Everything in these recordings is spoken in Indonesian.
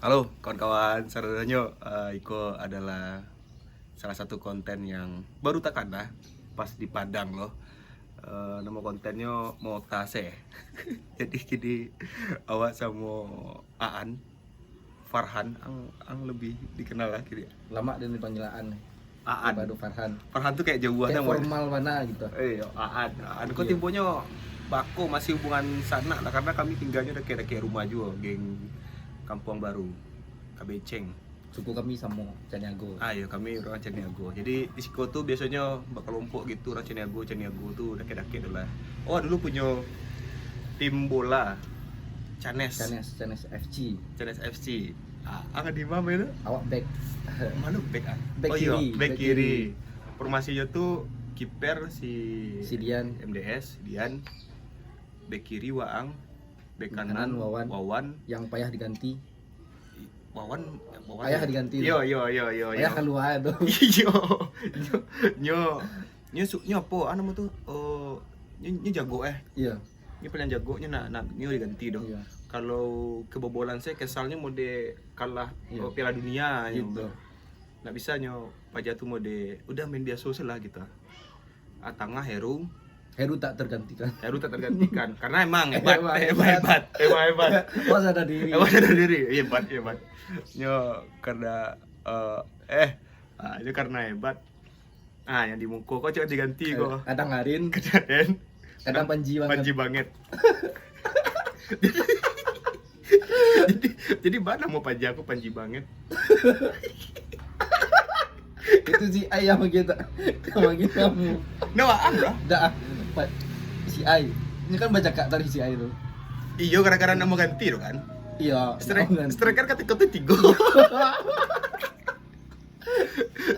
Halo kawan-kawan, sebenarnya Iko adalah salah satu konten yang baru tak ada pas di Padang loh. Nama kontennya mau tase. Jadi kini awak sama Aan Farhan ang lebih dikenal lah kini. Lama dan panggilan Aan. baru Farhan. Farhan tuh kayak jauhan Kayak namanya. formal mana gitu. Aan kok Iya. timponya bako masih hubungan sana lah karena kami tinggalnya dekat-dekat rumah juga, geng Kampung Baru, Kabeceng. Suku kami sama Caniago. Iya, kami orang Caniago. Jadi di Siko tuh biasanya bakal kelompok gitu orang Caniago tuh deket-deket dulu lah. Oh, dulu punya tim bola Canes FC. Canes FC. Angkat di mana itu? Awak back. Mana back ah? Back oh, kiri, back back kiri. kiri. Formasinya tuh kiper si Dian. MDS, Dian. Back kiri Waang. Back Back kanan kanan Wawan. Wawan. Yang payah diganti. Wawan Payah diganti. Yo. Payah keluar tuh. Yo, nyo apa? Anu tuh, nyo jago Iya. Nyo paling jago nak nyo diganti dong. Iya. Kalau kebobolan saya kesalnya mode kalah Iya. Piala Dunia Gitu. Nggak bisa nyo Paja tuh mode udah main biasa lah gitu. Tengah Heru tak tergantikan. Heru tak tergantikan karena emang hebat. Oh, sadar diri. Hebat dari diri, hebat. Nyo karena itu karena hebat. Yang di Mungko kok coba diganti kok. Kadang Arin, Kejaden kadang Panji banget. Panji banget. jadi mana mau Panji, aku Panji banget. Itu si Ai yang begitu. Manggil kamu. Nawaan lah. Dah, si Ai. Ini kan baca kak tadi si Ai itu. Iyo gara-gara nama ganti loh kan. Iya. Striker ketika tuh tigo.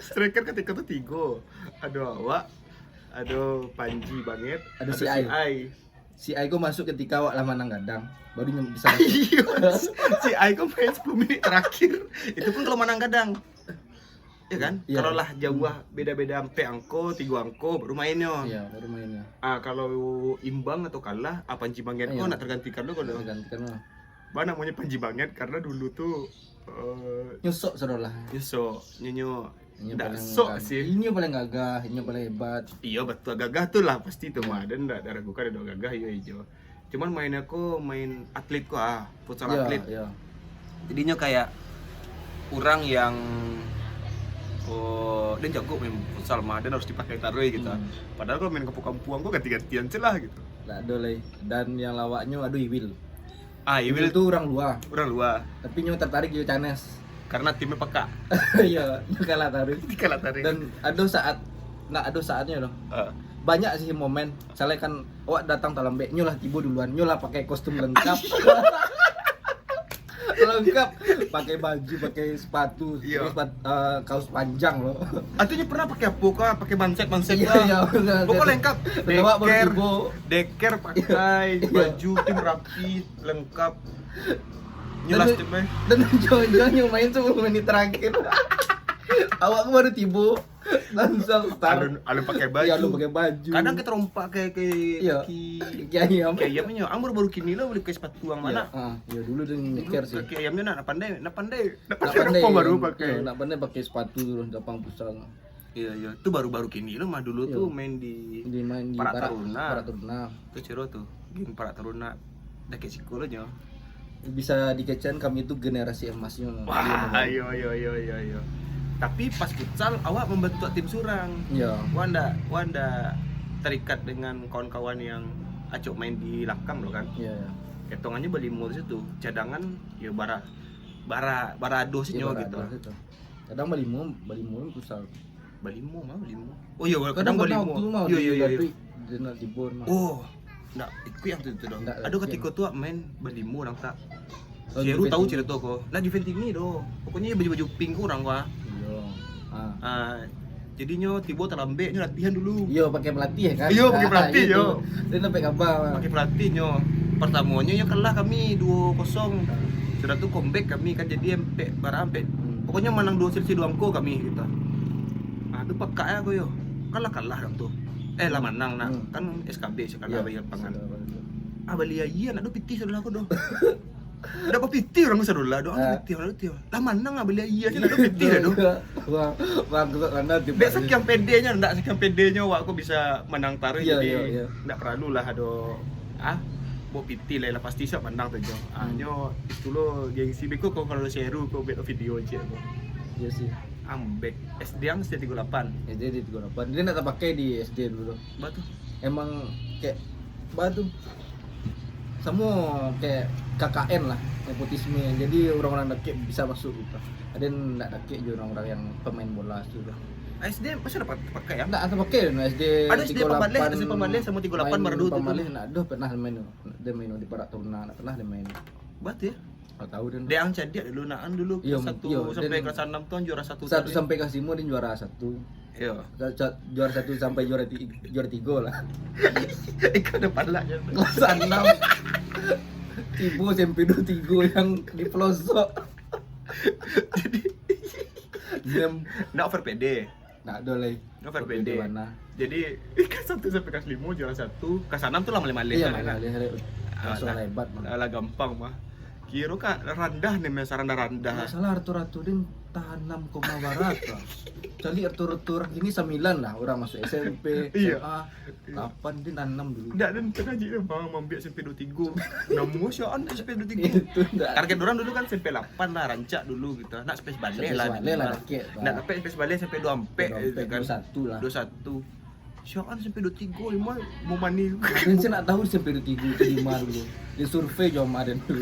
Striker ketika tuh tigo. Aduh awak. Aduh Panji banget. Aduh, si Ai. Si Ai kok masuk ketika awak lama nang gadang. Baru bisa. Iya. Si Ai kok main 10 menit terakhir. Itu pun kalau menang kadang. Ya kan? Iya. Kalau lah jauh beda-beda sampai angko, 3 angko baru mainnya. Iya, baru mainnya. Kalau imbang atau kalah, Panji banget Iya. nak tergantikan lo kalau. Gantikan lah. Mana namanya Panji banget karena dulu tuh Nyusok saudara lah. nyuso nyenyo Ini ndak paling sok sih. Ini paling gagah, ini paling hebat. Iya betul gagah tuh lah pasti tuh mah dan ndak ragukan ada gagah iya hijau. Cuman mainnya kok main atlet kok futsal Iya, atlet. iya. Jadinya kayak orang yang dia jago main futsal mah dan harus dipakai taruh gitu. Padahal kalau main kampung-kampungan kok ganti-gantian celah gitu. Lah doleh. Dan yang lawaknya aduh Iwil. Iwil itu orang luar, orang luar tapi nyu tertarik di Canes. karena timnya peka. Iya, nyu kalah tarik. Kalah tarik. Dan ada saatnya loh. Banyak sih momen, misalnya kan awak datang dalam nyu lah tiba duluan, nyu lah pakai kostum lengkap. Lengkap, pakai baju, pakai sepatu, Iya. kaos panjang loh. Artinya pernah pakai apa kah? Pakai banset Iya, lah. iya, benar. Pokoknya lengkap. Bawa baru Deker, tiba. deker pakai Iya. baju tim rapi, lengkap. Nyelas Dan- timnya. Dan ujung-ujungnya main 10 menit terakhir. Awak baru tiba, langsung start. Alu pakai baju. Iya, lu pakai baju. Kadang kita rompak kayak Iya. Kayak ayam. kayak ayamnya. Amur baru kini lah beli ke sepatu yang mana? Ya dulu dengan nyeker sih. Kayak ayamnya nak pandai Nak pandai apa baru pakai. Nak pandai pakai sepatu dulu gampang pusing. Iya. Itu baru-baru kini lo mah dulu Iya. tuh main di Di main di Para Taruna. Para Taruna. Tuh Ciro tuh. Game Para Taruna. Deket psikologinya. Bisa dikecen kami itu generasi emasnya. Wah, ayo. Tapi pas futsal awak membentuk tim surang. Iya. Wanda terikat dengan kawan-kawan yang acok main di lakang loh kan. Iya. Ketongannya beli mall situ. Cadangan ya bara dosnya gitu. Kadang balimu pusat. Balimo. Oh iya, kadang balimo. Iya. Jenal Tibur mah. Oh, enggak, itu yang itu dong. Nggak, Aduh yang- ketika tuh main balimo orang tak. Oh, Jeru di tahu Venting. cerita kok. Nah di Venting doh. Pokoknya baju-baju pink kurang wah. Iya. Jadinya tiba terlambat nyo latihan dulu. Iya pakai pelatih kan? Iya, pakai pelatih, Gitu. yo. Dia sampai kabar. Pakai pelatih nyo. Pertamanya ya kalah kami 2-0. Sudah tuh comeback kami kan jadi sampai sampai. Pokoknya menang 2-2 angko kami gitu. Aduh peka ya aku yo. Kalah tuh. Lah menang nak. Kan SKB sekali bayar pangan. Balia iya nak do pitih sudah aku do. Udah apa piti orang besar dulu lah, doang piti. Lah mana nggak beli iya sih, ada piti dah dong. Wah, bagus mana tiba. Biasa sekian pedenya, ndak sekian pedenya wah aku bisa menang taruh Iya, jadi iya. ndak perlu lah ado bawa piti lah pasti siap menang tuh jo. Nyo itu lo gengsi beko kau kalau seru kau buat video aja. Iya sih. Ambek SD yang SD 38. SD di 38. Dia enggak pakai di SD dulu. Batu. Emang kayak batu. Semua kayak KKN lah, nepotisme. Jadi orang-orang deket bisa masuk gitu. Ada yang enggak deket juga orang-orang yang pemain bola juga. SD masih dapat pakai ya? Enggak ada pakai no SD. Ada SD Pembalih sama 38 baru dulu. Pembalih enggak ada pernah main. Dia main di Parak Turna, enggak pernah dia main. Batu ya? Enggak tahu dan. Dia yang cadia dulu naan dulu Iya, kelas 1 iya, sampai dan- kelas 6 tuh juara 1. 1 sampai kelas 5 dia juara 1. Iya. Juara 1 sampai juara 3 lah. Ikan depan lah ya. Kelas 6. Tibo SMP 23 yang di pelosok. Jadi Jam ndak over PD. enggak ada lagi. Over PD. Mana? Jadi kelas 1 sampai kelas 5 juara 1, kelas 6 tuh lah malih-malih. Iya, lah. langsung Alah. lebat mah. Alah gampang mah. Kira kan rendah nih masa rendah-rendah. Enggak salah Arthur din tanam koma barat lah. Jadi Arthur ini 9 lah orang masuk SMP, Iya. SMA 8 din 6 dulu. Ndak dan terkaji dia bang ambil SMP 23. Namu syaan SMP 23. Itu enggak. Target orang dulu kan SMP 8 lah, rancak dulu gitu. Nak space balik lah. Balik lah dikit. Nak dapat space balik sampai 2 ampe gitu kan. 21 lah. 21. Syaan sampai 23 emang mau mani. Dan saya nak tahu SMP 23 itu di mana dulu. Di survei jauh Maden dulu.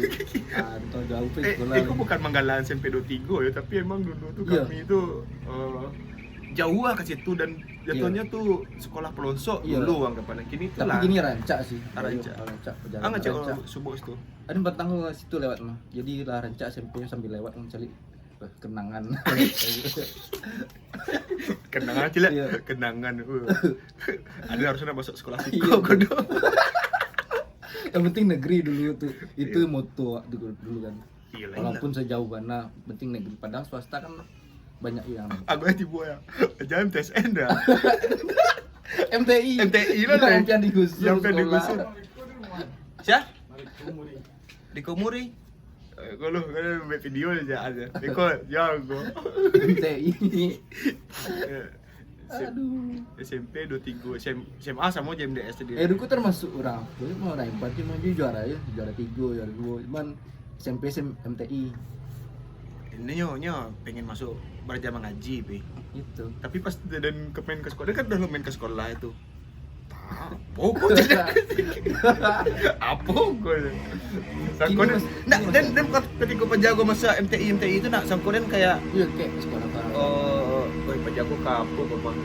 Atau jauh pe sekolah. Aku bukan manggalan SMP 23 ya, tapi emang dulu tuh Iya. kami itu jauh lah ke situ dan jatuhnya tuh sekolah pelosok Iya. dulu anggapannya. Kini tuh Tapi lah. gini rancak sih. Rancak. Rancak perjalanan. Ah ngecek rancak. subuh itu. Ada batang ke situ lewat mah. Jadi lah rancak SMP-nya sambil lewat mencari kenangan. Kenangan cila, Iya. kenangan. Ada harusnya masuk sekolah Iya. psiko kudu. Yang penting negeri dulu tuh. Itu moto dulu kan. Iya lah. Walaupun sejauh mana penting negeri. Padahal swasta kan banyak yang Aku yang tiba ya. Jangan TSN dah. MTI. MTI lah lah. Yang digusur. Yang pengen sekolah. digusur. Siapa? Di Komuri. Kalau kan buat video aja ada. Iko jago. MTI. Aduh. SMP 23, SMA sama JMDS tadi. Dulu termasuk orang. Dulu mau naik empat cuma dia juara ya, juara 3, juara 2. Cuman SMP MTI Ini nyo pengen masuk belajar mengaji, Pi. itu. Tapi pas dan main ke sekolah, dia kan udah main ke sekolah itu. Apa tidak? Apa kau? Sangkoden, nak dan ketika penjago masa MTI itu nak sangkoden kayak Iya kayak sekolah baru. boy penjago kapo bapak.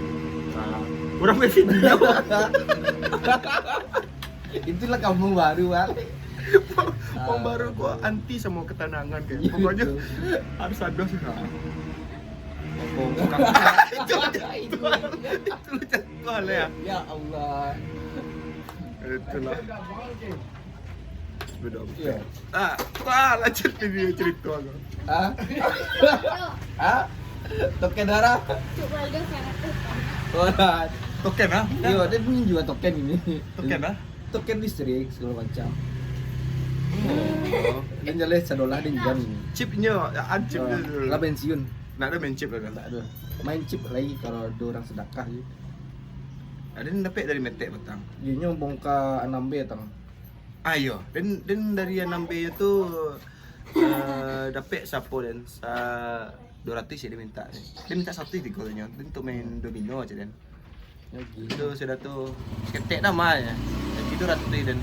Nah, kurang main video. Itulah kampung baru, Bang. Orang baru gua anti sama ketenangan kayak. Iya, Pokoknya itu. harus ada sih. Nah. Itu jadwal ya. Ya Allah. Itulah. Beda. Iya. Lanjut video cerita aku. Ah? Ah? Token darah. Cuk Waldo sangat tuh. Orang. Token ah? Iya, dia punya juga token ini. Token ah? Token listrik segala macam. Oh. Dan jelas sadolah dan jam ini. Chipnya, chipnya dulu. Lah pensiun. Nak ada main chip kan? Tak ada. Main chip lagi kalau ada orang sedekah je. Ada yang dapat dari metek petang. Dia nya bongkar 6B tang. Ayo, dan dari yang 6B itu dapat sapo dan 200 ya dia minta. Dia minta satu di golnya untuk main domino aja dan. Ya gitu. Itu sudah tuh ketek namanya. Dan itu ratu dan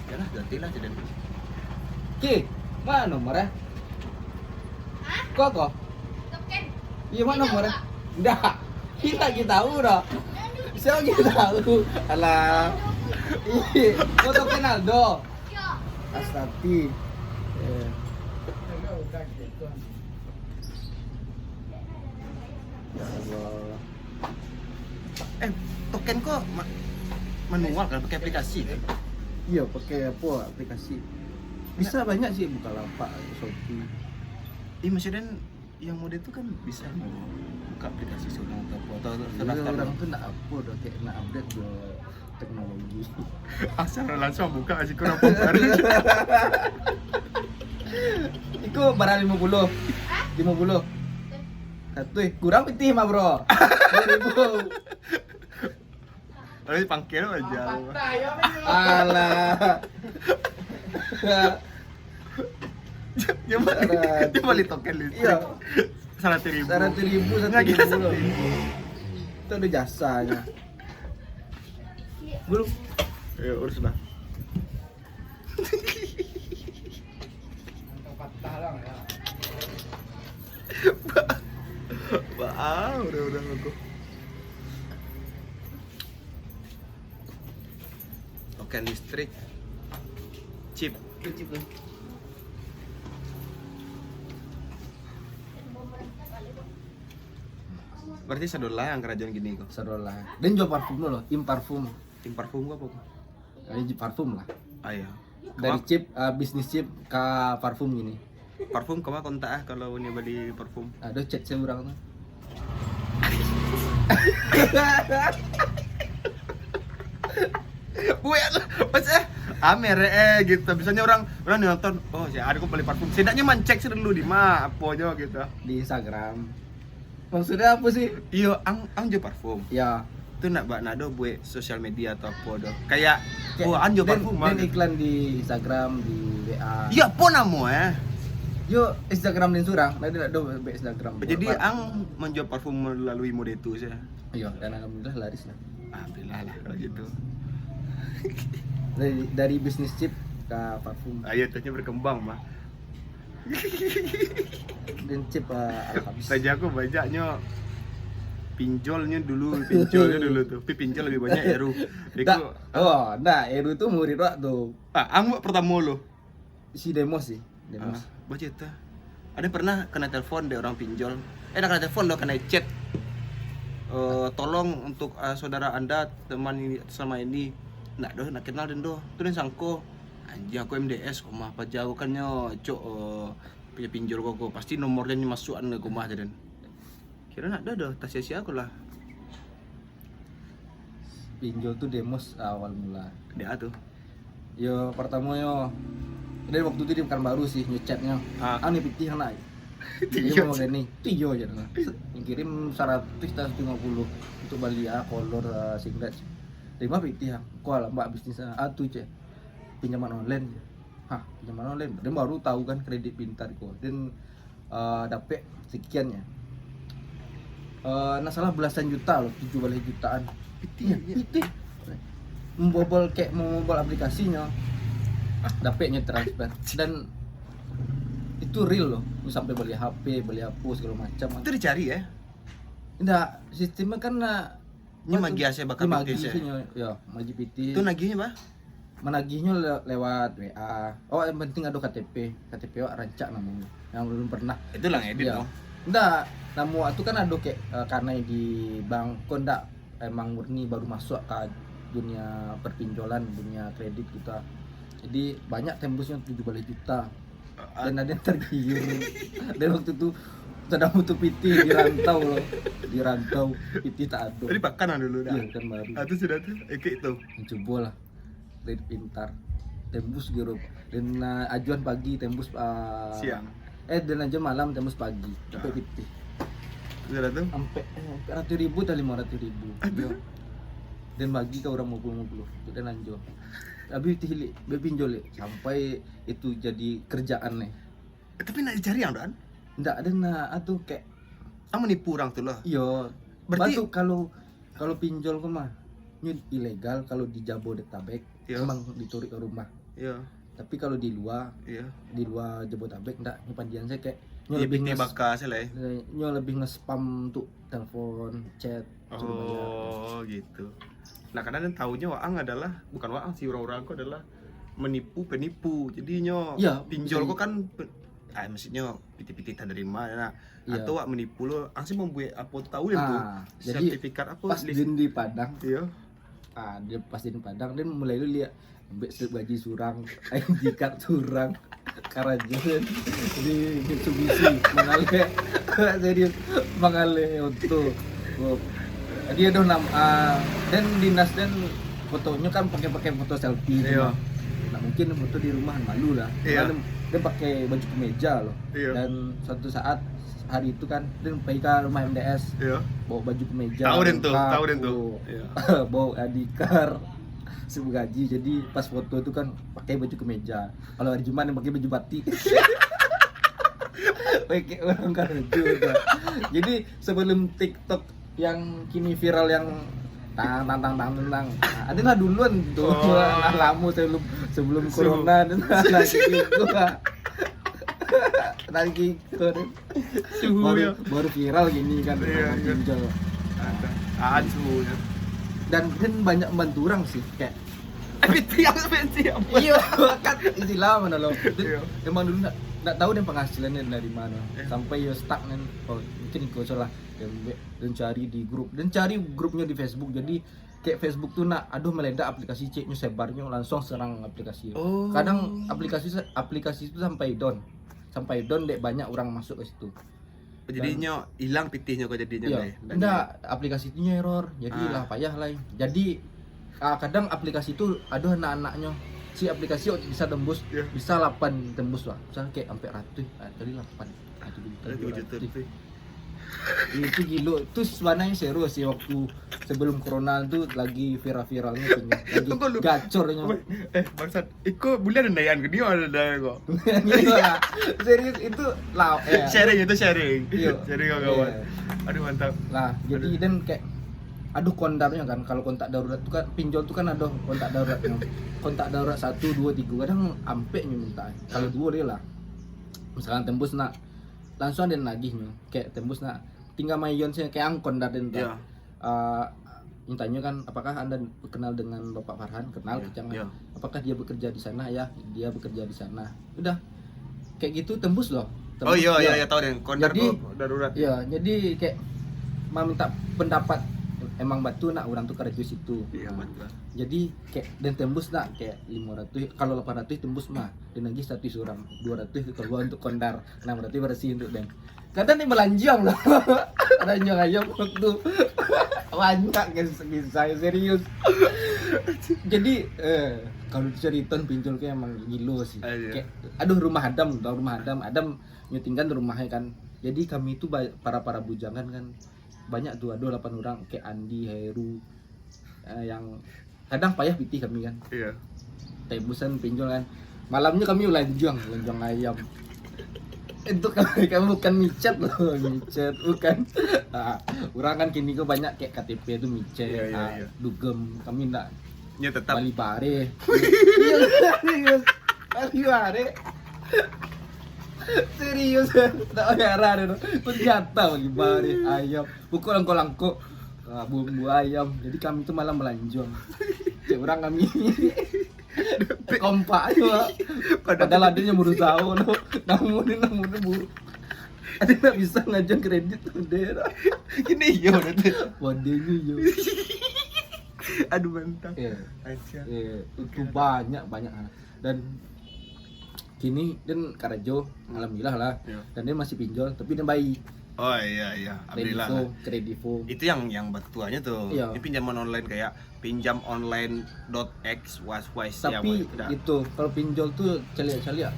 yalah gantilah aja dan. Ki, mana nomornya? Kok kok? Token. Iya mana nomornya? Enggak. Kita tahu dah. Siapa kita tahu? Alah. Ih, kau token Aldo. Yo. Astati. Ya Allah. Token kok manual kan pakai aplikasi kan? Iya, pakai apa aplikasi? Bisa banyak sih Bukalapak, Shopee. Iya maksudnya yang mode itu kan bisa buka aplikasi seorang atau Jadi orang tuh nak apa dah kayak nak update ke teknologi. asal langsung buka sih kurang baru. Iku barang 50. 50. Satu kurang piti mah, Bro. 2000. Tapi pangkil aja. Alah. Dia beli token listrik. Iya. 100.000. 100.000, Nggak kira 100.000. Itu ada jasanya. Belum. Ayo urus lah. Udah aku. Token listrik chip. Berarti sadola yang kerajaan gini kok. Sadola. Dan jual parfum loh, parfum. Tim parfum gua apa? Ini parfum lah. Ayo. Dari chip bisnis chip ke parfum gini. Parfum kemana kontak ah kalau ini beli parfum. Ada chat saya orang tuh. Gue maksudnya Amer gitu. Biasanya orang nonton, oh si ada kok beli parfum. Setidaknya cek sih dulu di mana apa aja gitu. Di Instagram. Maksudnya apa sih? Iya, ang jual parfum. Ya. Itu nak nado buat sosial media atau apa do. Kayak oh anjo parfum dan iklan di Instagram, di WA. Iya, apa namo Yo Instagram dan surang, nanti ada Instagram. Jadi ang menjual parfum melalui mode itu sih. Iya, dan alhamdulillah laris lah. Alhamdulillah lah kalau gitu. Dari bisnis chip ke parfum. Ayo ternyata berkembang mah. Dan chip alhamdulillah. Saja aku banyaknya pinjolnya dulu tuh. Tapi pinjol lebih banyak Eru. Deku. Eru tuh murid wak tuh. Ang pertama lo. Si Demos sih. Demos. Baca itu. Ada pernah kena telepon dari orang pinjol. Kena telepon lo kena chat. Tolong untuk saudara Anda teman ini sama ini nak kenal dan tuh sangko anjing aku MDS mah apa jauh kan nyo cok punya pinjol kok pasti nomornya masukan ke rumah dan kira nak dah tas sia aku lah pinjol tuh Demos awal mula dia tuh yo pertama yo dari waktu itu di Pekanbaru sih ngechatnya nih pitih naik dia mau gini tiyo aja lah kirim 150 untuk beli kolor singlet 5 pitih kok lah mbak bisnisnya tuh cek pinjaman online pinjaman online dia baru tahu kan kredit pintar kok dan dapet sekian ya salah belasan juta loh 17 jutaan pitih membobol aplikasinya dapetnya transfer dan itu real loh sampai beli HP beli apa segala macam itu dicari ya enggak sistemnya kan ini magi aja bakal PT ya magi PT itu nagihnya bah menagihnya lewat WA yang penting ada KTP wak rancak namanya yang belum pernah itu lah edit ya. Enggak namu itu kan ada kayak karena di bank kok enggak emang murni baru masuk ke dunia perpinjolan dunia kredit kita jadi banyak tembusnya 17 juta dan ada yang tergiur dan waktu itu sedang butuh PT di rantau PT tak ada tadi pakan dulu dah iya kan baru itu sudah tuh itu coba lah kredit pintar tembus gitu dan ajuan pagi tembus siang dan ajuan malam tembus pagi sampai PT sudah tuh sampai 100.000 atau 500.000 dan bagi ke orang mau itu dan anjo habis tihli pinjol sampai itu jadi kerjaan nih tapi nak dicari yang dan enggak ada atuh kayak menipu orang tuh lah iya berarti kalau pinjol ke mah ini ilegal kalau di Jabodetabek emang dicuri ke rumah iya tapi kalau di luar Jabodetabek enggak pandian saya kayak lebih bakas lah lebih nge-spam untuk telepon chat gitu. Nah kadang taunya Waang adalah bukan Waang sih orang-orang kok adalah penipu. Jadinya pinjol kok kan maksudnya piti-pititan dari mana atau Wak menipu lo langsung membuat apa tahu ya tuh sertifikat apa pas di Padang iya dia pas di Padang dia mulai lu lihat ambek gaji surang ID card surang karajan di Mitsubishi mengalir serius mengalir untuk dia ada dan dinas dan fotonya kan pakai foto selfie iya nah mungkin foto di rumah malu lah dia pakai baju kemeja loh. Iya. Dan suatu saat hari itu kan dia pergi ke rumah MDS Iya. bawa baju kemeja. Tahu den tuh, lengkap, tahu den tuh. tuh. Iya. Bawa adikar gaji. Jadi pas foto itu kan pakai baju kemeja. Kalau hari Jumat yang pakai baju batik. Pakai orang Karajo. Jadi sebelum TikTok yang kini viral yang tang. Nah, adalah duluan tuh lama sebelum corona dan lagi itu. Lagi Suhu ya. baru viral gini kan. Iya, iya. Pinjol. Ada suhunya. Dan kan banyak membantu orang sih kayak Pensi apa? iya kan istilah mana lo. Iya. Emang dulu nggak tahu deh penghasilannya dari mana Iya. sampai ya stuck kan. Oh, mungkin ikut salah dan cari di grup dan cari grupnya di Facebook. Jadi kayak Facebook tuh meledak aplikasi ceknya sebarnya langsung serang aplikasi. Oh. Kadang aplikasi itu sampai down dek banyak orang masuk ke situ. Jadinya hilang pitihnya kok jadinya Iya, deh. enggak aplikasi itu error, jadi lah payah lah. Jadi kadang aplikasi itu ada anak-anaknya. Si aplikasi bisa tembus, Iya. bisa 8 tembus lah. Misalnya kayak sampai ratus, tadi 8. Ada 7 juta. Itu gila, itu sebenarnya seru sih waktu sebelum corona tuh lagi viral-viralnya tuh, lagi Tunggu lu. gacornya. Bangsat, iko bulan ada yang gede ada daya kok. Gitu lah. Serius itu lah. Sharing itu sharing. Iya. Sharing kawan. Iya. Aduh mantap. Lah, jadi dan kayak aduh kondarnya kan kalau kontak darurat tuh kan pinjol tuh kan ada kontak daruratnya. Kontak darurat 1 2 3 kadang ampe nya minta. Kalau 2 dia lah. Misalkan tembus nak langsung ada nagihnya kayak tembus nak tinggal mayon sih kayak angkon dan Iya. mintanya kan apakah Anda kenal dengan Bapak Farhan? Kenal Iya, jangan. iya. Apakah dia bekerja di sana? Ya, dia bekerja di sana. Udah. Kayak gitu tembus loh. Oh Tembus, iya ya. iya tahu deh. Kondar Jadi- tuh darurat. Iya, jadi kayak mau minta pendapat emang batu nak orang tuh kerja situ. Iya mantap. Jadi kayak dan tembus nak kayak 500 kalau 800 tembus mah dan lagi 100 orang 200 keluar untuk kondar 600 bersih untuk dan kadang nih melanjang loh. Melanjang aja waktu banyak kisah serius. Jadi kalau cerita pinjol kayak emang gilo sih. Iya. Kayak aduh rumah Adam nyetingkan rumahnya kan. Jadi kami itu para bujangan kan banyak tuh ada 8 orang kayak Andi, Heru yang kadang payah pitih kami kan. Iya. Tembusan pinjol kan. Malamnya kami lanjang ayam. Itu kami bukan micet loh, micet bukan. Orang kan kini kok banyak kayak KTP itu micet, Iya, iya, iya. dugem. Kami enggak Ya tetap Bali Bare. Iya serius. Bali Bare. Serius. Tak ada no. Ternyata Bali Bare ayam. Pukul langko-langko. Bumbu ayam. Jadi kami itu malah melanjong. Cek orang kami kompak aja. Padahal adanya berusaha no. Namun buruk. Ada nggak bisa ngajak kredit daerah. gini yo udah. Wadenya yo. Aduh mantap. Iya. Asyik. Itu banyak dan kini dan Karajo alhamdulillah lah Iya. dan dia masih pinjol tapi dia baik Oh iya alhamdulillah. kredivo Itu yang batuannya tuh. Iya. Ini pinjaman online kayak pinjam online.x waswise ya, tapi udah. itu kalau pinjol tuh celia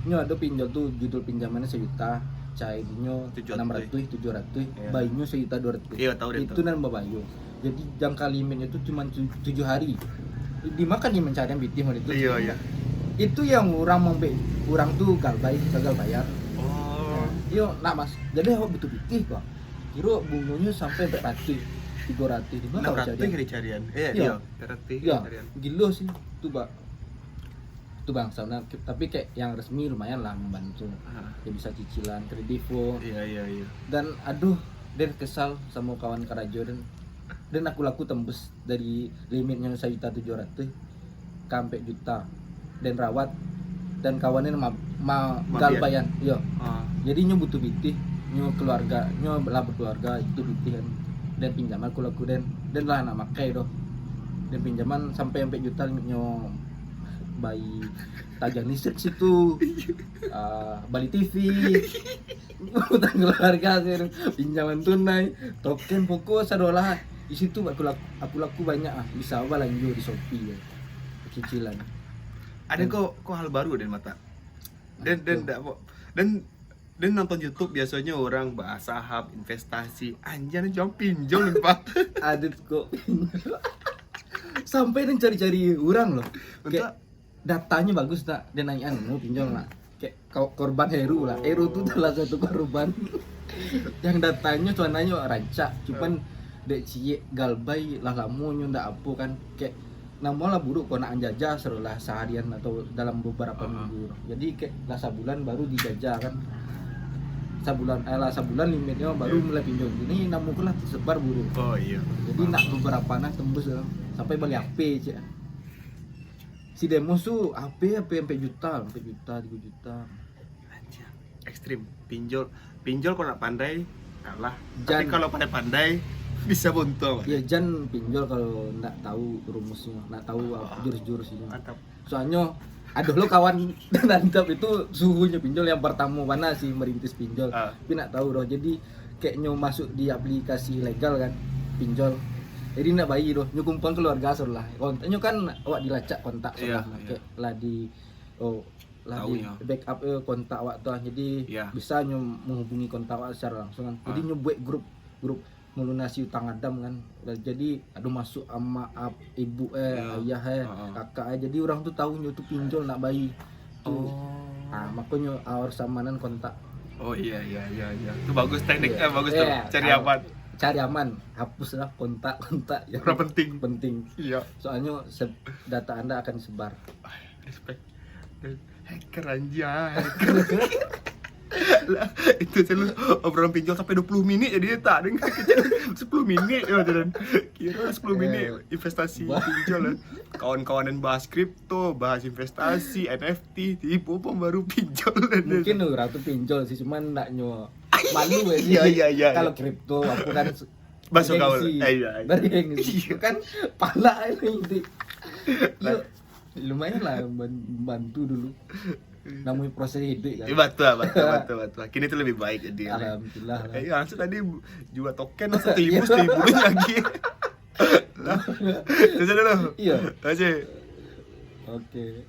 nyo ada pinjol tuh judul pinjamannya 1 juta cairnya 700. 700 Iya. bayinya 1.200.000 Iya, tahu deh itu nan babayo jadi jangka limitnya itu cuma 7 hari dimakan nih mencari yang bitih itu Iya. itu yang orang orang tuh gagal bayar. Oh. Iya, nak mas. Jadi aku butuh bitih kok. Kira bunganya sampai 400, 300, di mana 600 cari-carian. Iya. Iya, 300 Iya, cari-carian. gila sih. Itu itu bangsa. Nah, tapi kayak yang resmi lumayan lah membantu. Ya bisa cicilan, kredivo. Iya. Dan aduh, dan kesal sama kawan Karajo dan aku laku tembus dari limitnya 1.700.000 sampai juta dan rawat dan kawannya gal bayan iya jadi nyo butuh bitih nyo keluarga nyo lah berkeluarga itu bitih kan dan pinjaman aku laku dan lah nak makai doh dan pinjaman sampai juta nyo bayi tajam listrik situ Bali TV utang keluarga pinjaman tunai token fokus adalah di situ aku laku banyak bisa apa lanjut di Shopee ya cicilan Ada kok hal baru deh mata. dan nonton YouTube biasanya orang bahas saham, investasi, anjir cuma pinjol nih Pak. Ada kok. Sampai dan cari-cari orang loh. Kayak datanya bagus tak, dia nanya mau pinjol lah. Kayak korban Heru lah. Heru tuh salah satu korban. Yang datanya cuananya rancak, cuman dek cie galbay lah lamunyo ndak apa kan kayak namun lah buruk kok nak anjajah serulah seharian atau dalam beberapa minggu. Jadi kayak lah sebulan baru dijajah kan. Sebulan limitnya baru mulai pinjol. Ini namun lah tersebar buruk. Oh iya. Jadi nak beberapa nah tembus lah. Sampai beli HP cie. Si demo tuh HP sampai juta, 3 juta. Anjir, ekstrim. Pinjol kalau nak pandai kalah. Tapi Jan. kalau pandai bisa buntung. Ya Jan pinjol kalau nggak tahu rumusnya, nggak tahu jurus-jurusnya. Mantap. Soalnya aduh lo kawan nantap itu suhunya pinjol yang pertama mana sih merintis pinjol. Tapi nggak tahu loh. Jadi kayaknya masuk di aplikasi legal kan pinjol. Jadi nak bayi loh, nyukumpang keluarga sur lah. Kontaknya kan awak dilacak kontak sur lah. Kayak lah di backup kontak awak tuh. Jadi bisa menghubungi kontak awak secara langsung kan. Jadi buat grup melunasi utang Adam kan. Jadi aduh masuk ama ibu ayah kakak jadi orang tuh tahu tuh pinjol nak bayi tuh. Makanya harus samanan kontak. Oh iya. Itu bagus tekniknya, bagus tuh. Cari aman, hapuslah kontak yang penting. Iya. Soalnya data Anda akan sebar. Respect. Hacker anjay. Lah, itu selalu obrolan pinjol sampai 20 menit jadi tak dengar 10 menit ya dan kira 10 menit investasi pinjol. Kawan-kawanan bahas kripto, bahas investasi, NFT, tipu pun baru pinjol. Mungkin ratu pinjol sih cuman enggak malu ya sih. Iya. Kalau kripto aku kan masuk gaul. Bergengsi. Kan pala ini. Yuk, lumayan lah bantu dulu. Namanya proses hidup kan. Betul. Kini tuh lebih baik jadi. Alhamdulillah. Langsung tadi jual token langsung seribu lagi. Lah. Terus dulu. Iya. Aja. Oke.